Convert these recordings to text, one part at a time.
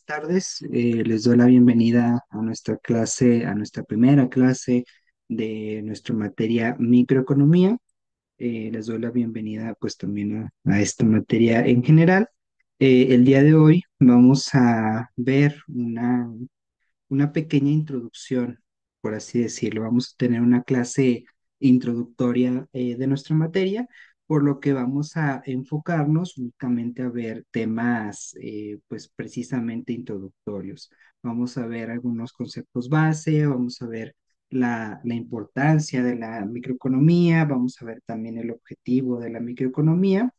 buenas tardes. Les doy la bienvenida a nuestra clase, a nuestra primera clase de nuestra materia microeconomía. Les doy la bienvenida pues también a esta materia en general. El día de hoy vamos a ver una pequeña introducción, por así decirlo. Vamos a tener una clase introductoria de nuestra materia, por lo que vamos a enfocarnos únicamente a ver temas, pues precisamente introductorios. Vamos a ver algunos conceptos base, vamos a ver la importancia de la microeconomía, vamos a ver también el objetivo de la microeconomía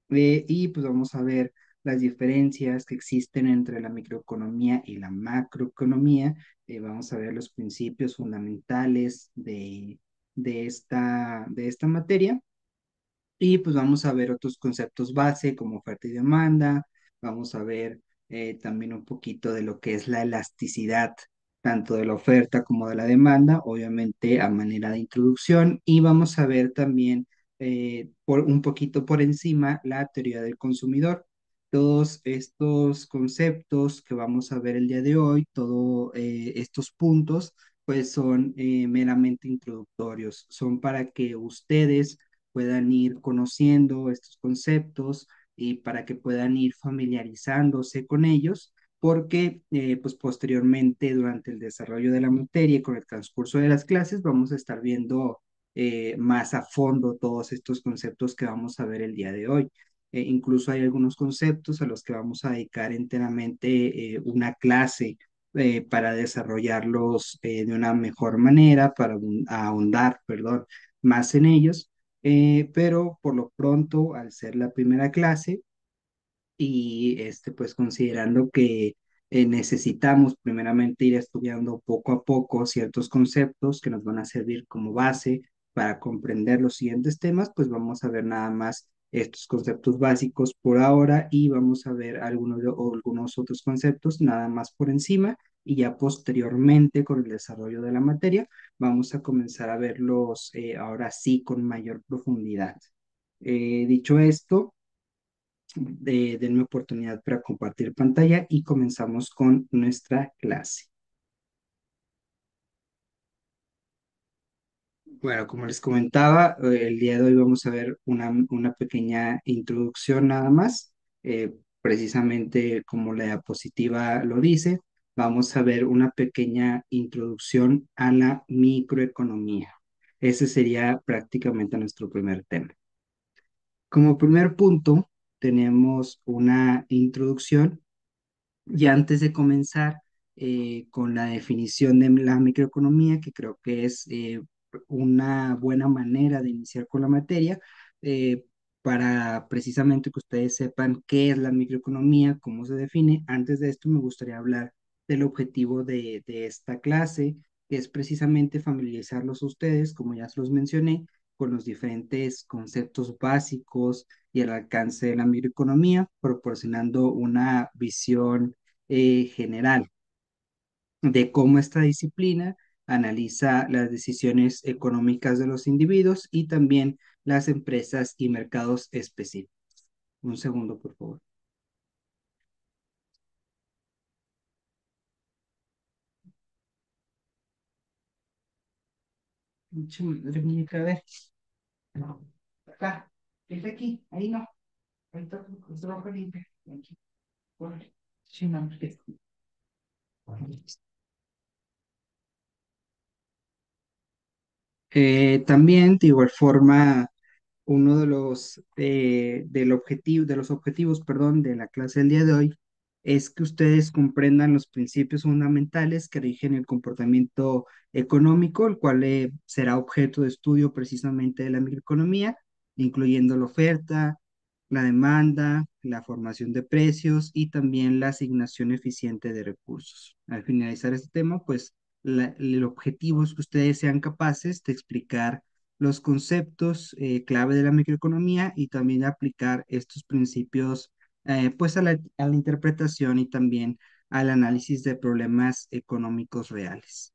y pues vamos a ver las diferencias que existen entre la microeconomía y la macroeconomía. Vamos a ver los principios fundamentales de esta materia. Y pues vamos a ver otros conceptos base como oferta y demanda. Vamos a ver también un poquito de lo que es la elasticidad, tanto de la oferta como de la demanda, obviamente a manera de introducción. Y vamos a ver también por un poquito por encima la teoría del consumidor. Todos estos conceptos que vamos a ver el día de hoy, todos estos puntos, pues son meramente introductorios. Son para que ustedes puedan ir conociendo estos conceptos y para que puedan ir familiarizándose con ellos, porque pues posteriormente durante el desarrollo de la materia y con el transcurso de las clases vamos a estar viendo más a fondo todos estos conceptos que vamos a ver el día de hoy. Incluso hay algunos conceptos a los que vamos a dedicar enteramente una clase para desarrollarlos de una mejor manera, para ahondar, perdón, más en ellos. Pero por lo pronto, al ser la primera clase y pues considerando que necesitamos primeramente ir estudiando poco a poco ciertos conceptos que nos van a servir como base para comprender los siguientes temas, pues vamos a ver nada más estos conceptos básicos por ahora y vamos a ver o algunos otros conceptos nada más por encima y ya posteriormente con el desarrollo de la materia vamos a comenzar a verlos ahora sí con mayor profundidad. Dicho esto, denme oportunidad para compartir pantalla y comenzamos con nuestra clase. Bueno, como les comentaba, el día de hoy vamos a ver una pequeña introducción nada más. Precisamente como la diapositiva lo dice, vamos a ver una pequeña introducción a la microeconomía. Ese sería prácticamente nuestro primer tema. Como primer punto, tenemos una introducción. Y antes de comenzar con la definición de la microeconomía, que creo que es una buena manera de iniciar con la materia, eh, para precisamente que ustedes sepan qué es la microeconomía, cómo se define, antes de esto me gustaría hablar del objetivo de esta clase, que es precisamente familiarizarlos a ustedes, como ya se los mencioné, con los diferentes conceptos básicos y el alcance de la microeconomía, proporcionando una visión general de cómo esta disciplina analiza las decisiones económicas de los individuos y también las empresas y mercados específicos. Un segundo, por favor. Mucha madre mía, a ver. Acá, es aquí, ahí no. Ahí está tu trabajo limpio. Aquí, córrele. Sí, no, también, de igual forma, uno de los objetivos, perdón, de la clase del día de hoy es que ustedes comprendan los principios fundamentales que rigen el comportamiento económico, el cual será objeto de estudio precisamente de la microeconomía, incluyendo la oferta, la demanda, la formación de precios y también la asignación eficiente de recursos. Al finalizar este tema, pues el objetivo es que ustedes sean capaces de explicar los conceptos clave de la microeconomía y también aplicar estos principios pues a la interpretación y también al análisis de problemas económicos reales.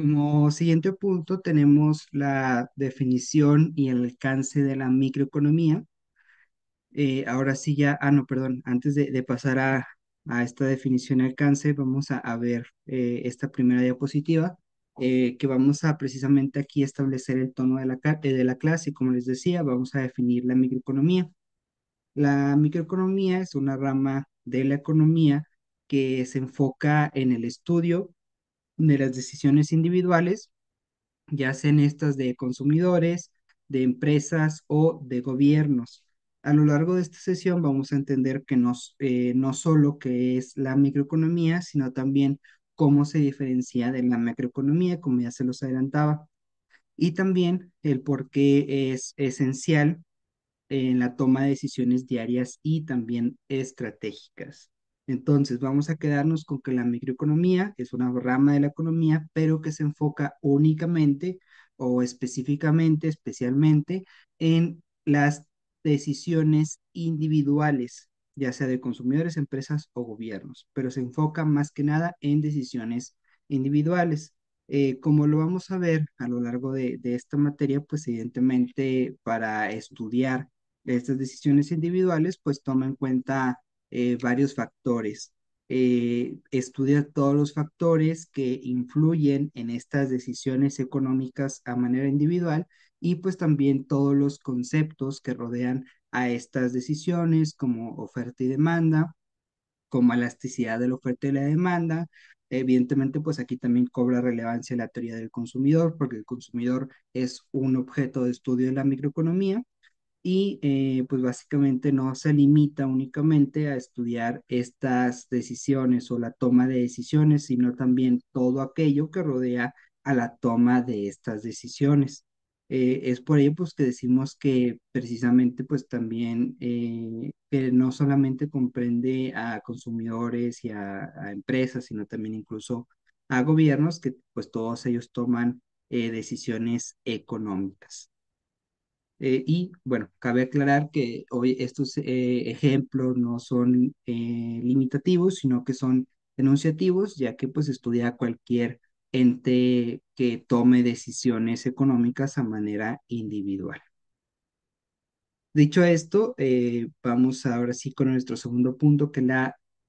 Como siguiente punto tenemos la definición y el alcance de la microeconomía. Ahora sí ya, no, perdón, antes de pasar a esta definición y alcance, vamos a ver esta primera diapositiva, que vamos a precisamente aquí establecer el tono de de la clase. Como les decía, vamos a definir la microeconomía. La microeconomía es una rama de la economía que se enfoca en el estudio de las decisiones individuales, ya sean estas de consumidores, de empresas o de gobiernos. A lo largo de esta sesión vamos a entender que no solo qué es la microeconomía, sino también cómo se diferencia de la macroeconomía, como ya se los adelantaba, y también el por qué es esencial en la toma de decisiones diarias y también estratégicas. Entonces, vamos a quedarnos con que la microeconomía es una rama de la economía, pero que se enfoca únicamente o específicamente, especialmente en las decisiones individuales, ya sea de consumidores, empresas o gobiernos, pero se enfoca más que nada en decisiones individuales. Como lo vamos a ver a lo largo de esta materia, pues evidentemente para estudiar estas decisiones individuales, pues toma en cuenta varios factores. Estudia todos los factores que influyen en estas decisiones económicas a manera individual y pues también todos los conceptos que rodean a estas decisiones como oferta y demanda, como elasticidad de la oferta y la demanda. Evidentemente, pues aquí también cobra relevancia la teoría del consumidor, porque el consumidor es un objeto de estudio de la microeconomía y pues básicamente no se limita únicamente a estudiar estas decisiones o la toma de decisiones, sino también todo aquello que rodea a la toma de estas decisiones. Es por ello pues que decimos que precisamente pues también que no solamente comprende a consumidores y a empresas, sino también incluso a gobiernos que pues todos ellos toman decisiones económicas. Y bueno, cabe aclarar que hoy estos ejemplos no son limitativos, sino que son enunciativos, ya que pues estudia cualquier ente que tome decisiones económicas a manera individual. Dicho esto, vamos ahora sí con nuestro segundo punto, que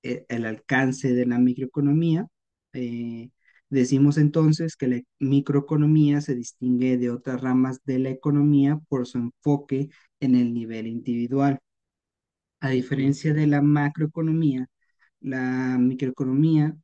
es el alcance de la microeconomía. Eh, Decimos entonces que la microeconomía se distingue de otras ramas de la economía por su enfoque en el nivel individual. A diferencia de la macroeconomía, la microeconomía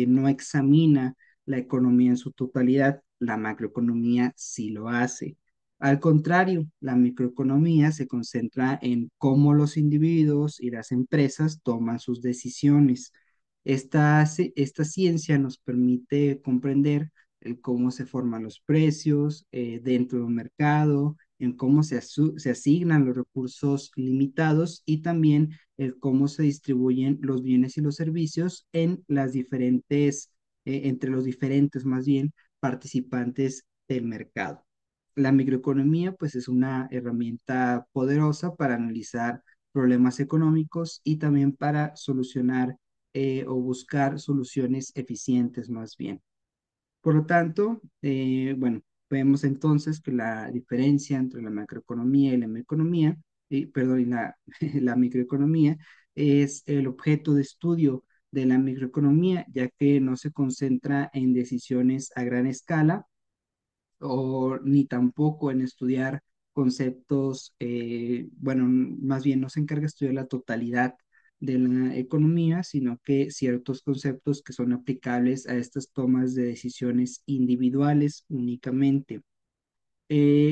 no examina la economía en su totalidad, la macroeconomía sí lo hace. Al contrario, la microeconomía se concentra en cómo los individuos y las empresas toman sus decisiones. Esta ciencia nos permite comprender el cómo se forman los precios dentro de un mercado, en cómo se asignan los recursos limitados y también el cómo se distribuyen los bienes y los servicios en las diferentes, entre los diferentes más bien participantes del mercado. La microeconomía pues es una herramienta poderosa para analizar problemas económicos y también para solucionar o buscar soluciones eficientes más bien. Por lo tanto, bueno, vemos entonces que la diferencia entre la macroeconomía y la microeconomía, perdón, y la microeconomía es el objeto de estudio de la microeconomía, ya que no se concentra en decisiones a gran escala o ni tampoco en estudiar conceptos, bueno, más bien no se encarga de estudiar la totalidad de la economía, sino que ciertos conceptos que son aplicables a estas tomas de decisiones individuales únicamente.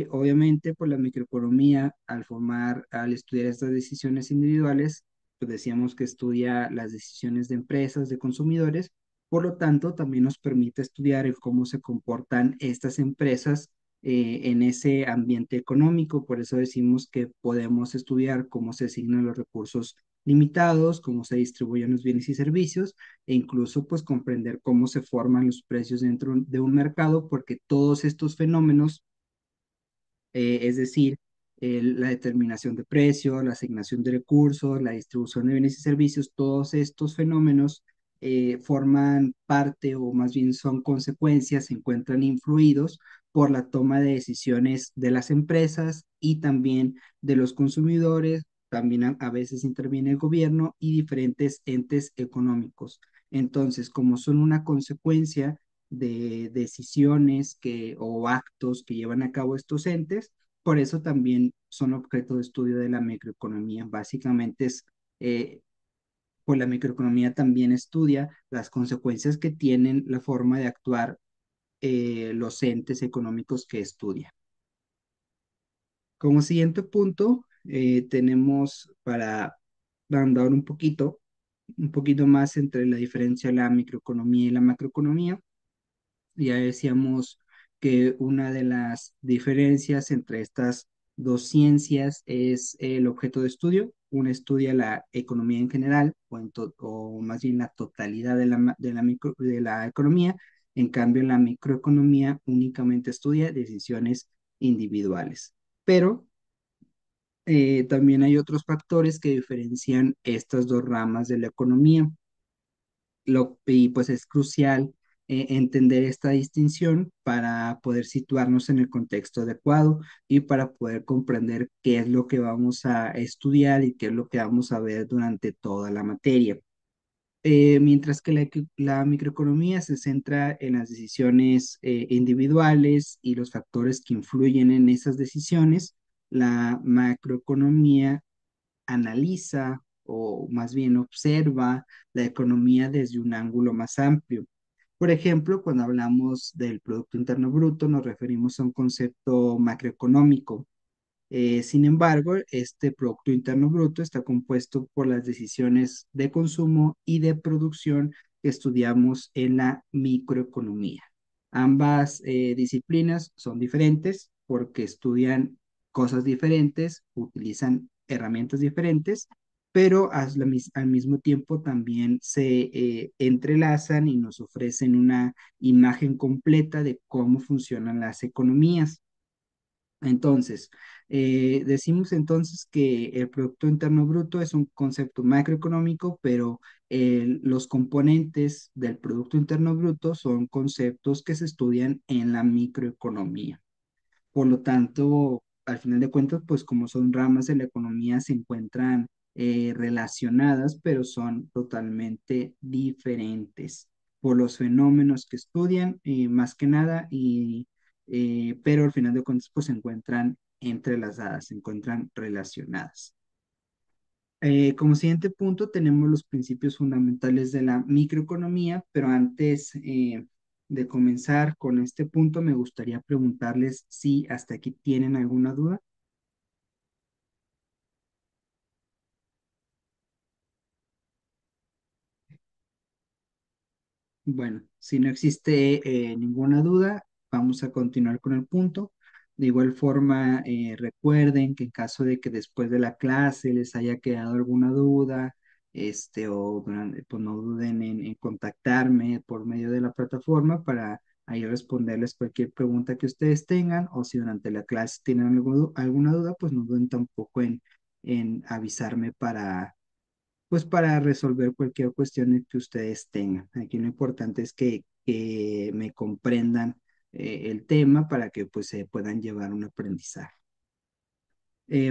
Obviamente, por la microeconomía, al estudiar estas decisiones individuales, pues decíamos que estudia las decisiones de empresas, de consumidores, por lo tanto, también nos permite estudiar el cómo se comportan estas empresas en ese ambiente económico. Por eso decimos que podemos estudiar cómo se asignan los recursos limitados, cómo se distribuyen los bienes y servicios, e incluso pues comprender cómo se forman los precios dentro de un mercado, porque todos estos fenómenos, es decir, la determinación de precios, la asignación de recursos, la distribución de bienes y servicios, todos estos fenómenos forman parte o más bien son consecuencias, se encuentran influidos por la toma de decisiones de las empresas y también de los consumidores. También a veces interviene el gobierno y diferentes entes económicos. Entonces, como son una consecuencia de decisiones o actos que llevan a cabo estos entes, por eso también son objeto de estudio de la microeconomía. Básicamente eh, pues la microeconomía también estudia las consecuencias que tienen la forma de actuar los entes económicos que estudia. Como siguiente punto, tenemos para andar un poquito más entre la diferencia de la microeconomía y la macroeconomía. Ya decíamos que una de las diferencias entre estas dos ciencias es el objeto de estudio. Una estudia la economía en general, o más bien la totalidad de la economía. En cambio, la microeconomía únicamente estudia decisiones individuales. Pero también hay otros factores que diferencian estas dos ramas de la economía. Y pues es crucial entender esta distinción para poder situarnos en el contexto adecuado y para poder comprender qué es lo que vamos a estudiar y qué es lo que vamos a ver durante toda la materia. Mientras que la microeconomía se centra en las decisiones individuales y los factores que influyen en esas decisiones, la macroeconomía analiza o más bien observa la economía desde un ángulo más amplio. Por ejemplo, cuando hablamos del Producto Interno Bruto, nos referimos a un concepto macroeconómico. Sin embargo, este Producto Interno Bruto está compuesto por las decisiones de consumo y de producción que estudiamos en la microeconomía. Ambas disciplinas son diferentes porque estudian cosas diferentes, utilizan herramientas diferentes, pero al mismo tiempo también se entrelazan y nos ofrecen una imagen completa de cómo funcionan las economías. Entonces, decimos entonces que el Producto Interno Bruto es un concepto macroeconómico, pero los componentes del Producto Interno Bruto son conceptos que se estudian en la microeconomía. Por lo tanto, al final de cuentas, pues como son ramas de la economía, se encuentran relacionadas, pero son totalmente diferentes por los fenómenos que estudian, más que nada, pero al final de cuentas, pues se encuentran entrelazadas, se encuentran relacionadas. Como siguiente punto tenemos los principios fundamentales de la microeconomía, pero antes de comenzar con este punto me gustaría preguntarles si hasta aquí tienen alguna duda. Bueno, si no existe ninguna duda, vamos a continuar con el punto. De igual forma, recuerden que en caso de que después de la clase les haya quedado alguna duda, pues no duden en contactarme por medio de la plataforma para ahí responderles cualquier pregunta que ustedes tengan, o si durante la clase tienen alguna duda, pues no duden tampoco en avisarme pues para resolver cualquier cuestión que ustedes tengan. Aquí lo importante es que me comprendan el tema para que pues se puedan llevar un aprendizaje.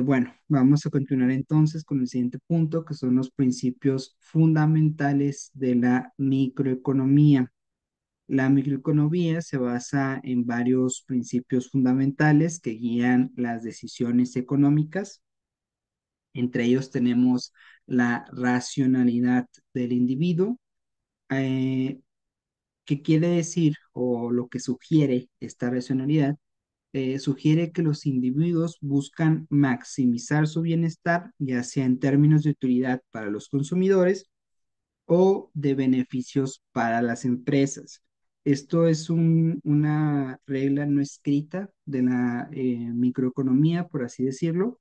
Bueno, vamos a continuar entonces con el siguiente punto, que son los principios fundamentales de la microeconomía. La microeconomía se basa en varios principios fundamentales que guían las decisiones económicas. Entre ellos tenemos la racionalidad del individuo. Eh, ¿Qué quiere decir o lo que sugiere esta racionalidad? Sugiere que los individuos buscan maximizar su bienestar, ya sea en términos de utilidad para los consumidores o de beneficios para las empresas. Esto es una regla no escrita de la microeconomía, por así decirlo,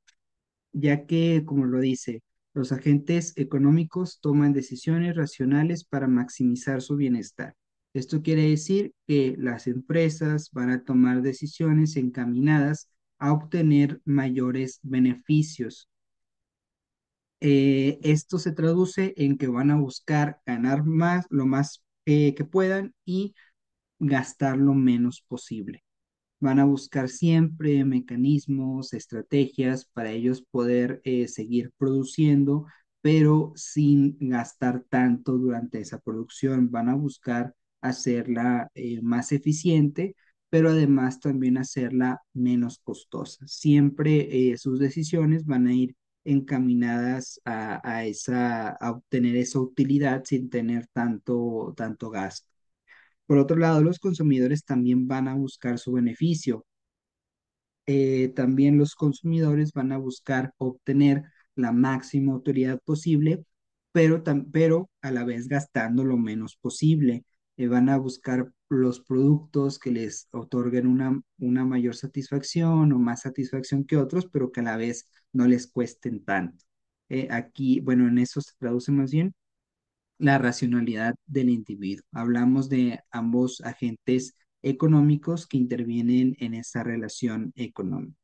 ya que, como lo dice, los agentes económicos toman decisiones racionales para maximizar su bienestar. Esto quiere decir que las empresas van a tomar decisiones encaminadas a obtener mayores beneficios. Esto se traduce en que van a buscar ganar más, lo más que puedan y gastar lo menos posible. Van a buscar siempre mecanismos, estrategias para ellos poder seguir produciendo, pero sin gastar tanto durante esa producción. Van a buscar hacerla más eficiente, pero además también hacerla menos costosa. Siempre sus decisiones van a ir encaminadas a obtener esa utilidad sin tener tanto gasto. Por otro lado, los consumidores también van a buscar su beneficio. También los consumidores van a buscar obtener la máxima utilidad posible, pero a la vez gastando lo menos posible. Van a buscar los productos que les otorguen una mayor satisfacción o más satisfacción que otros, pero que a la vez no les cuesten tanto. Aquí, bueno, en eso se traduce más bien la racionalidad del individuo. Hablamos de ambos agentes económicos que intervienen en esa relación económica.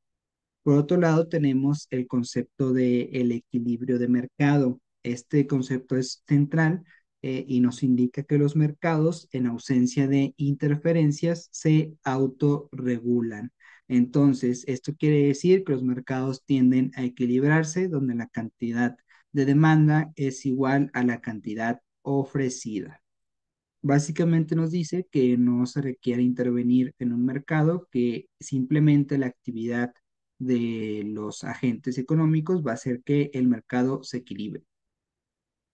Por otro lado, tenemos el concepto de el equilibrio de mercado. Este concepto es central y nos indica que los mercados, en ausencia de interferencias, se autorregulan. Entonces, esto quiere decir que los mercados tienden a equilibrarse donde la cantidad de demanda es igual a la cantidad ofrecida. Básicamente nos dice que no se requiere intervenir en un mercado, que simplemente la actividad de los agentes económicos va a hacer que el mercado se equilibre,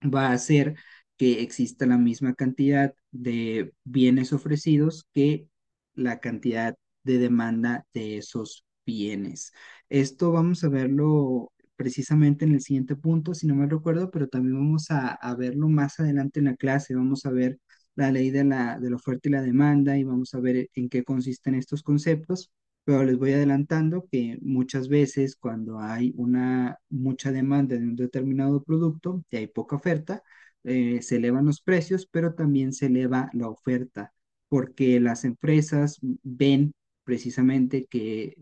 va a hacer que exista la misma cantidad de bienes ofrecidos que la cantidad de demanda de esos bienes. Esto vamos a verlo precisamente en el siguiente punto, si no me recuerdo, pero también vamos a verlo más adelante en la clase. Vamos a ver la ley de la oferta y la demanda y vamos a ver en qué consisten estos conceptos. Pero les voy adelantando que muchas veces cuando hay mucha demanda de un determinado producto y hay poca oferta, se elevan los precios, pero también se eleva la oferta, porque las empresas ven precisamente que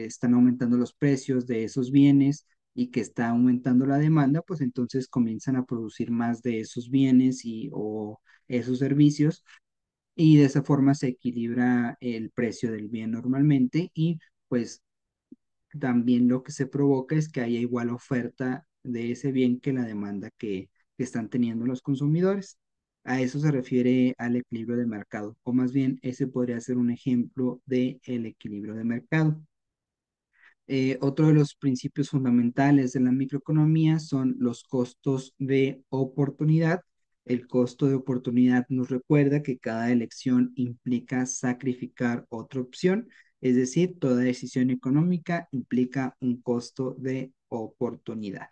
están aumentando los precios de esos bienes y que está aumentando la demanda, pues entonces comienzan a producir más de esos bienes o esos servicios y de esa forma se equilibra el precio del bien normalmente y pues también lo que se provoca es que haya igual oferta de ese bien que la demanda que están teniendo los consumidores. A eso se refiere al equilibrio de mercado, o más bien ese podría ser un ejemplo de el equilibrio de mercado. Otro de los principios fundamentales de la microeconomía son los costos de oportunidad. El costo de oportunidad nos recuerda que cada elección implica sacrificar otra opción, es decir, toda decisión económica implica un costo de oportunidad.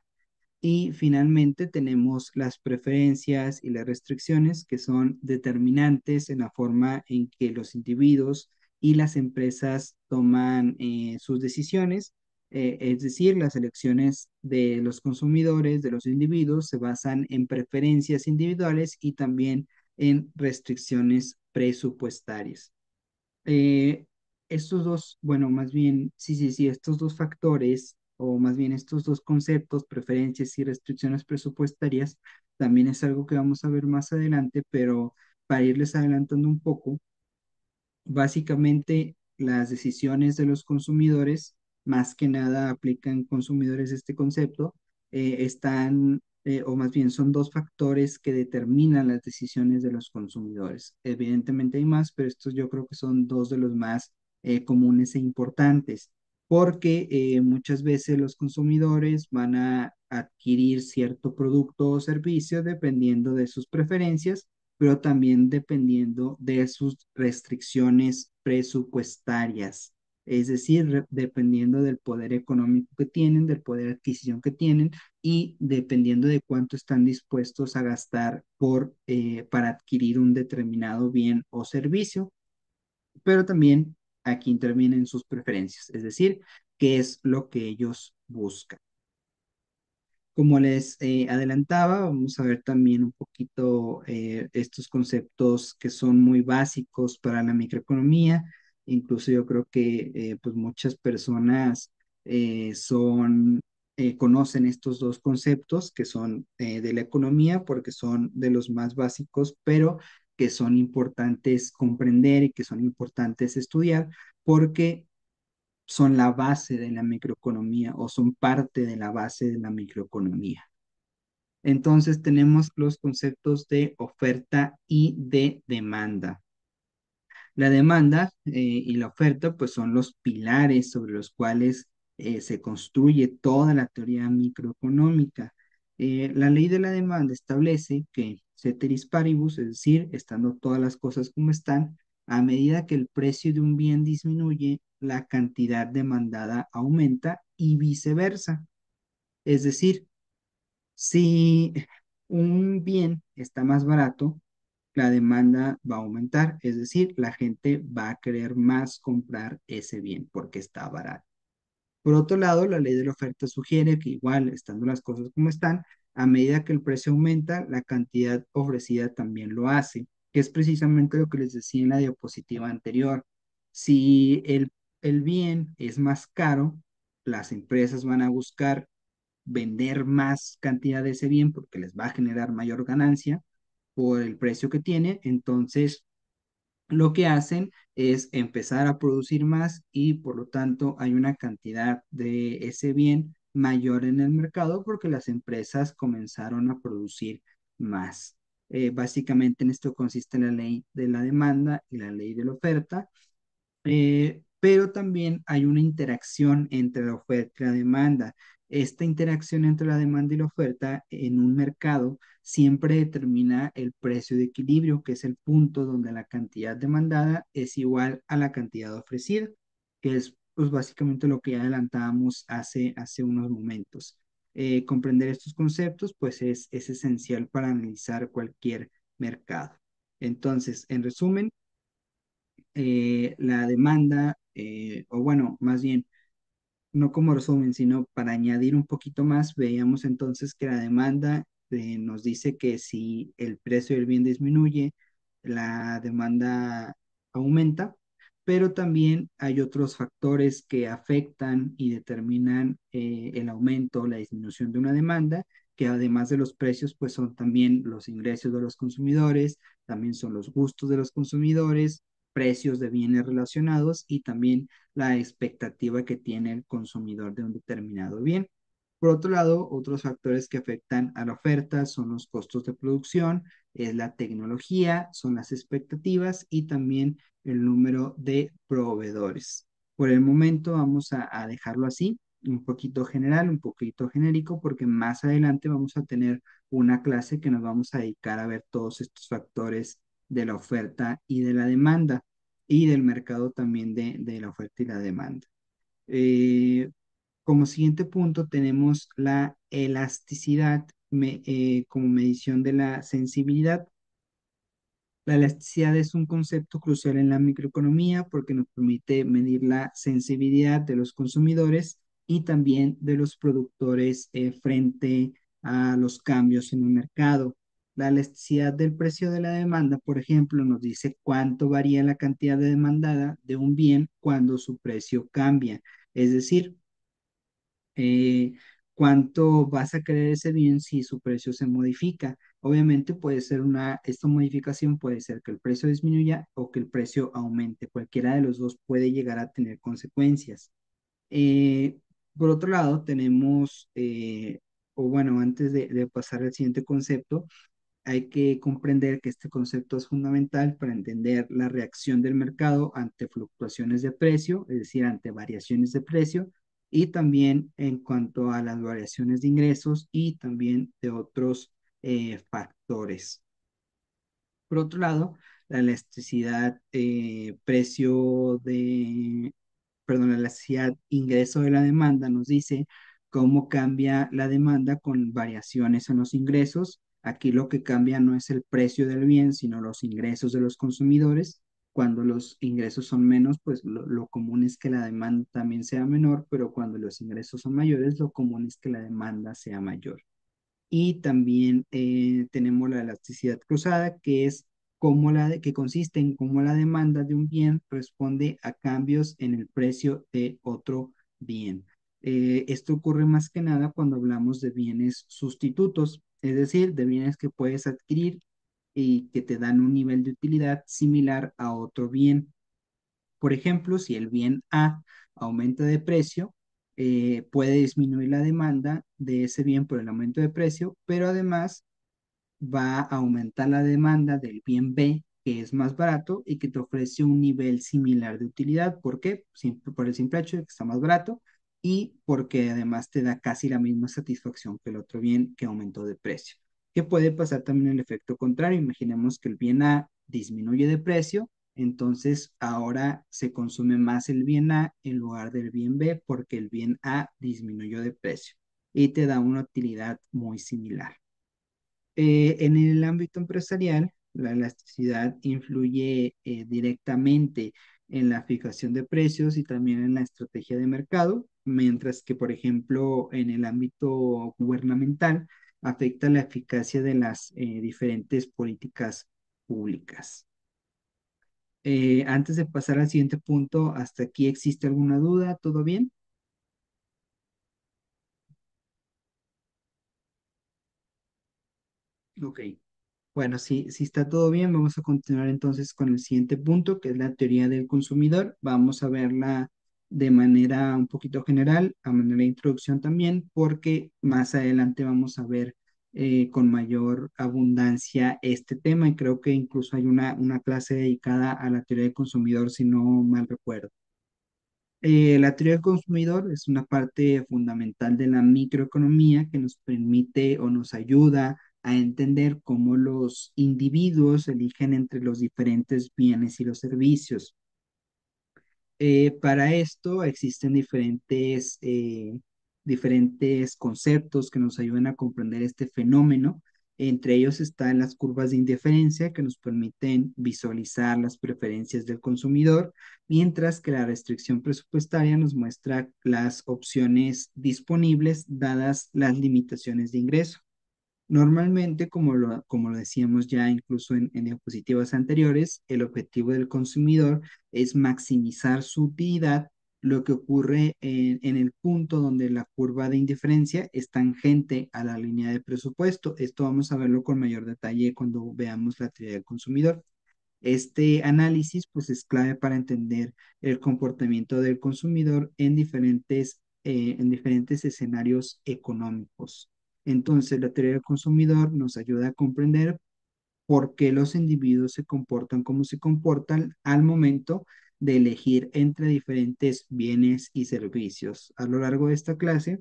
Y finalmente tenemos las preferencias y las restricciones que son determinantes en la forma en que los individuos y las empresas toman sus decisiones. Es decir, las elecciones de los consumidores, de los individuos, se basan en preferencias individuales y también en restricciones presupuestarias. Eh, Estos dos, bueno, más bien, sí, estos dos factores, o más bien estos dos conceptos, preferencias y restricciones presupuestarias, también es algo que vamos a ver más adelante, pero para irles adelantando un poco, básicamente, las decisiones de los consumidores, más que nada aplican consumidores este concepto, o más bien son dos factores que determinan las decisiones de los consumidores. Evidentemente hay más, pero estos yo creo que son dos de los más comunes e importantes, porque muchas veces los consumidores van a adquirir cierto producto o servicio dependiendo de sus preferencias, pero también dependiendo de sus restricciones presupuestarias, es decir, dependiendo del poder económico que tienen, del poder de adquisición que tienen y dependiendo de cuánto están dispuestos a gastar para adquirir un determinado bien o servicio, pero también aquí intervienen sus preferencias, es decir, qué es lo que ellos buscan. Como les adelantaba, vamos a ver también un poquito estos conceptos que son muy básicos para la microeconomía. Incluso yo creo que pues muchas personas son conocen estos dos conceptos que son de la economía porque son de los más básicos, pero que son importantes comprender y que son importantes estudiar porque son la base de la microeconomía o son parte de la base de la microeconomía. Entonces tenemos los conceptos de oferta y de demanda. La demanda y la oferta pues son los pilares sobre los cuales se construye toda la teoría microeconómica. La ley de la demanda establece que ceteris paribus, es decir, estando todas las cosas como están, a medida que el precio de un bien disminuye, la cantidad demandada aumenta y viceversa. Es decir, si un bien está más barato, la demanda va a aumentar, es decir, la gente va a querer más comprar ese bien porque está barato. Por otro lado, la ley de la oferta sugiere que igual, estando las cosas como están, a medida que el precio aumenta, la cantidad ofrecida también lo hace, que es precisamente lo que les decía en la diapositiva anterior. Si el bien es más caro, las empresas van a buscar vender más cantidad de ese bien porque les va a generar mayor ganancia por el precio que tiene, entonces lo que hacen es empezar a producir más y por lo tanto hay una cantidad de ese bien mayor en el mercado porque las empresas comenzaron a producir más. Básicamente en esto consiste la ley de la demanda y la ley de la oferta, pero también hay una interacción entre la oferta y la demanda. Esta interacción entre la demanda y la oferta en un mercado siempre determina el precio de equilibrio, que es el punto donde la cantidad demandada es igual a la cantidad ofrecida, que es pues básicamente lo que ya adelantábamos hace unos momentos. Comprender estos conceptos pues es esencial para analizar cualquier mercado. Entonces, en resumen, la demanda, o bueno, más bien, no como resumen, sino para añadir un poquito más, veíamos entonces que la demanda nos dice que si el precio del bien disminuye, la demanda aumenta, pero también hay otros factores que afectan y determinan el aumento o la disminución de una demanda, que además de los precios, pues son también los ingresos de los consumidores, también son los gustos de los consumidores, precios de bienes relacionados y también la expectativa que tiene el consumidor de un determinado bien. Por otro lado, otros factores que afectan a la oferta son los costos de producción, es la tecnología, son las expectativas y también el número de proveedores. Por el momento vamos a dejarlo así, un poquito general, un poquito genérico, porque más adelante vamos a tener una clase que nos vamos a dedicar a ver todos estos factores de la oferta y de la demanda y del mercado también de la oferta y la demanda. Eh, Como siguiente punto tenemos la elasticidad como medición de la sensibilidad. La elasticidad es un concepto crucial en la microeconomía porque nos permite medir la sensibilidad de los consumidores y también de los productores frente a los cambios en el mercado. La elasticidad del precio de la demanda, por ejemplo, nos dice cuánto varía la cantidad de demandada de un bien cuando su precio cambia. Es decir, eh, cuánto vas a querer ese bien si su precio se modifica. Obviamente puede ser esta modificación puede ser que el precio disminuya o que el precio aumente. Cualquiera de los dos puede llegar a tener consecuencias. Eh, por otro lado, tenemos, o bueno, antes de pasar al siguiente concepto, hay que comprender que este concepto es fundamental para entender la reacción del mercado ante fluctuaciones de precio, es decir, ante variaciones de precio, y también en cuanto a las variaciones de ingresos y también de otros factores. Por otro lado, la elasticidad precio de, perdón, la elasticidad ingreso de la demanda nos dice cómo cambia la demanda con variaciones en los ingresos. Aquí lo que cambia no es el precio del bien, sino los ingresos de los consumidores. Cuando los ingresos son menos, pues lo común es que la demanda también sea menor, pero cuando los ingresos son mayores, lo común es que la demanda sea mayor. Y también tenemos la elasticidad cruzada, que es que consiste en cómo la demanda de un bien responde a cambios en el precio de otro bien. Esto ocurre más que nada cuando hablamos de bienes sustitutos, es decir, de bienes que puedes adquirir y que te dan un nivel de utilidad similar a otro bien. Por ejemplo, si el bien A aumenta de precio, puede disminuir la demanda de ese bien por el aumento de precio, pero además va a aumentar la demanda del bien B, que es más barato y que te ofrece un nivel similar de utilidad. ¿Por qué? Por el simple hecho de que está más barato y porque además te da casi la misma satisfacción que el otro bien que aumentó de precio. ¿Qué puede pasar también el efecto contrario? Imaginemos que el bien A disminuye de precio, entonces ahora se consume más el bien A en lugar del bien B porque el bien A disminuyó de precio y te da una utilidad muy similar. En el ámbito empresarial, la elasticidad influye directamente en la fijación de precios y también en la estrategia de mercado, mientras que, por ejemplo, en el ámbito gubernamental, afecta la eficacia de las diferentes políticas públicas. Antes de pasar al siguiente punto, ¿hasta aquí existe alguna duda? ¿Todo bien? Ok. Bueno, si está todo bien, vamos a continuar entonces con el siguiente punto, que es la teoría del consumidor. Vamos a verla de manera un poquito general, a manera de introducción también, porque más adelante vamos a ver con mayor abundancia este tema y creo que incluso hay una clase dedicada a la teoría del consumidor, si no mal recuerdo. La teoría del consumidor es una parte fundamental de la microeconomía que nos permite o nos ayuda a entender cómo los individuos eligen entre los diferentes bienes y los servicios. Para esto existen diferentes conceptos que nos ayudan a comprender este fenómeno. Entre ellos están las curvas de indiferencia que nos permiten visualizar las preferencias del consumidor, mientras que la restricción presupuestaria nos muestra las opciones disponibles dadas las limitaciones de ingreso. Normalmente, como lo decíamos ya incluso en diapositivas anteriores, el objetivo del consumidor es maximizar su utilidad, lo que ocurre en el punto donde la curva de indiferencia es tangente a la línea de presupuesto. Esto vamos a verlo con mayor detalle cuando veamos la teoría del consumidor. Este análisis pues es clave para entender el comportamiento del consumidor en diferentes escenarios económicos. Entonces, la teoría del consumidor nos ayuda a comprender por qué los individuos se comportan como se comportan al momento de elegir entre diferentes bienes y servicios. A lo largo de esta clase,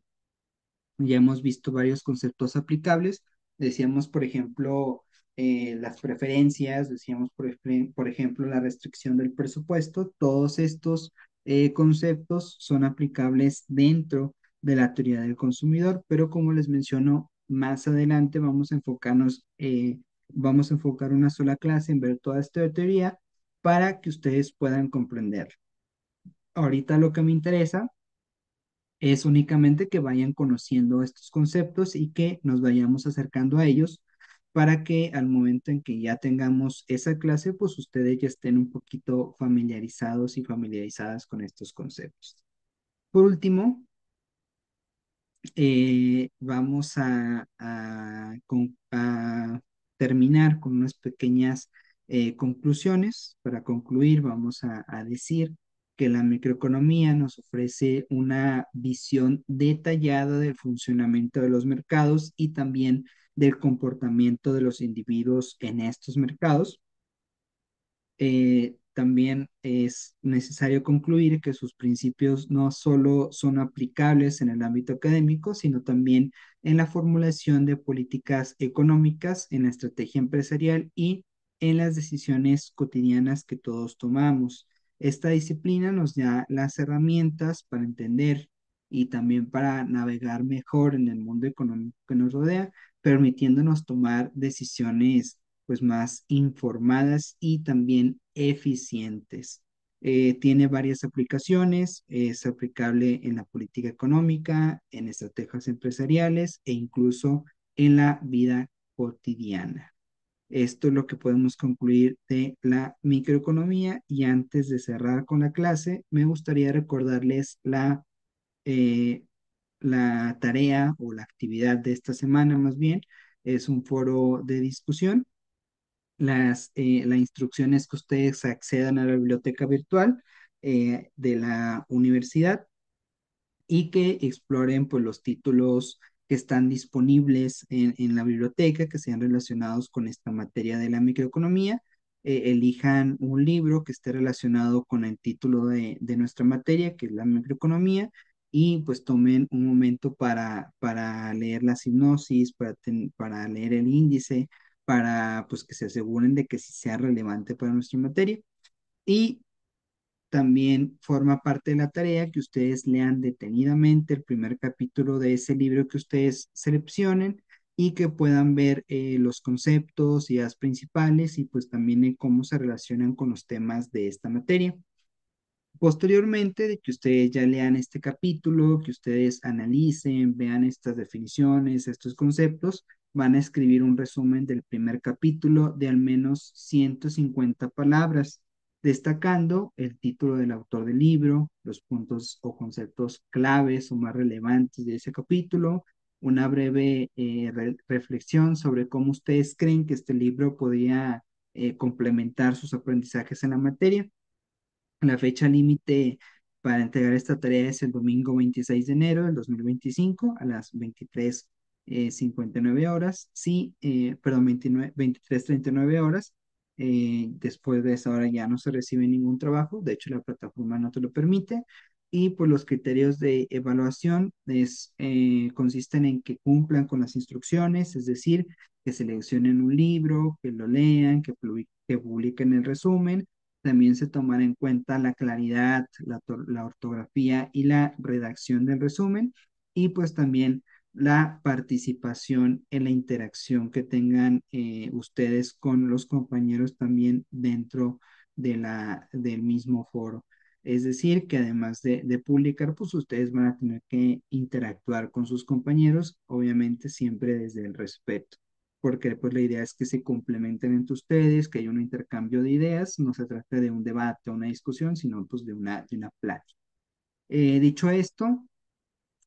ya hemos visto varios conceptos aplicables. Decíamos, por ejemplo, las preferencias, decíamos, por ejemplo, la restricción del presupuesto. Todos estos conceptos son aplicables dentro de la teoría del consumidor, pero como les menciono, más adelante vamos a enfocar una sola clase en ver toda esta teoría para que ustedes puedan comprender. Ahorita lo que me interesa es únicamente que vayan conociendo estos conceptos y que nos vayamos acercando a ellos para que al momento en que ya tengamos esa clase, pues ustedes ya estén un poquito familiarizados y familiarizadas con estos conceptos. Por último, vamos a terminar con unas pequeñas conclusiones. Para concluir, vamos a decir que la microeconomía nos ofrece una visión detallada del funcionamiento de los mercados y también del comportamiento de los individuos en estos mercados. También es necesario concluir que sus principios no solo son aplicables en el ámbito académico, sino también en la formulación de políticas económicas, en la estrategia empresarial y en las decisiones cotidianas que todos tomamos. Esta disciplina nos da las herramientas para entender y también para navegar mejor en el mundo económico que nos rodea, permitiéndonos tomar decisiones pues más informadas y también eficientes. Tiene varias aplicaciones, es aplicable en la política económica, en estrategias empresariales e incluso en la vida cotidiana. Esto es lo que podemos concluir de la microeconomía y antes de cerrar con la clase, me gustaría recordarles La tarea o la actividad de esta semana más bien es un foro de discusión. La instrucción es que ustedes accedan a la biblioteca virtual de la universidad y que exploren pues, los títulos que están disponibles en la biblioteca, que sean relacionados con esta materia de la microeconomía. Elijan un libro que esté relacionado con el título de nuestra materia, que es la microeconomía, y pues tomen un momento para leer la sinopsis, para leer el índice, para pues que se aseguren de que sí sea relevante para nuestra materia. Y también forma parte de la tarea que ustedes lean detenidamente el primer capítulo de ese libro que ustedes seleccionen y que puedan ver los conceptos, ideas principales y pues también cómo se relacionan con los temas de esta materia. Posteriormente de que ustedes ya lean este capítulo, que ustedes analicen, vean estas definiciones, estos conceptos, van a escribir un resumen del primer capítulo de al menos 150 palabras, destacando el título del autor del libro, los puntos o conceptos claves o más relevantes de ese capítulo, una breve reflexión sobre cómo ustedes creen que este libro podría complementar sus aprendizajes en la materia. La fecha límite para entregar esta tarea es el domingo 26 de enero del 2025 a las 23:59 horas. Sí, perdón, 23:39 horas. Después de esa hora ya no se recibe ningún trabajo. De hecho, la plataforma no te lo permite. Y pues los criterios de evaluación consisten en que cumplan con las instrucciones, es decir, que seleccionen un libro, que lo lean, que publiquen el resumen. También se tomará en cuenta la claridad, la ortografía y la redacción del resumen y pues también la participación en la interacción que tengan ustedes con los compañeros también dentro del mismo foro. Es decir, que además de publicar, pues ustedes van a tener que interactuar con sus compañeros, obviamente siempre desde el respeto, porque pues la idea es que se complementen entre ustedes, que haya un intercambio de ideas, no se trata de un debate o una discusión, sino pues de una plática. Dicho esto,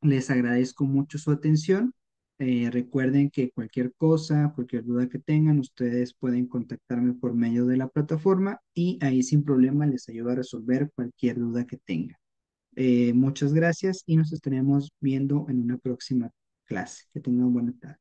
les agradezco mucho su atención. Recuerden que cualquier cosa, cualquier duda que tengan, ustedes pueden contactarme por medio de la plataforma y ahí sin problema les ayudo a resolver cualquier duda que tengan. Muchas gracias y nos estaremos viendo en una próxima clase. Que tengan buena tarde.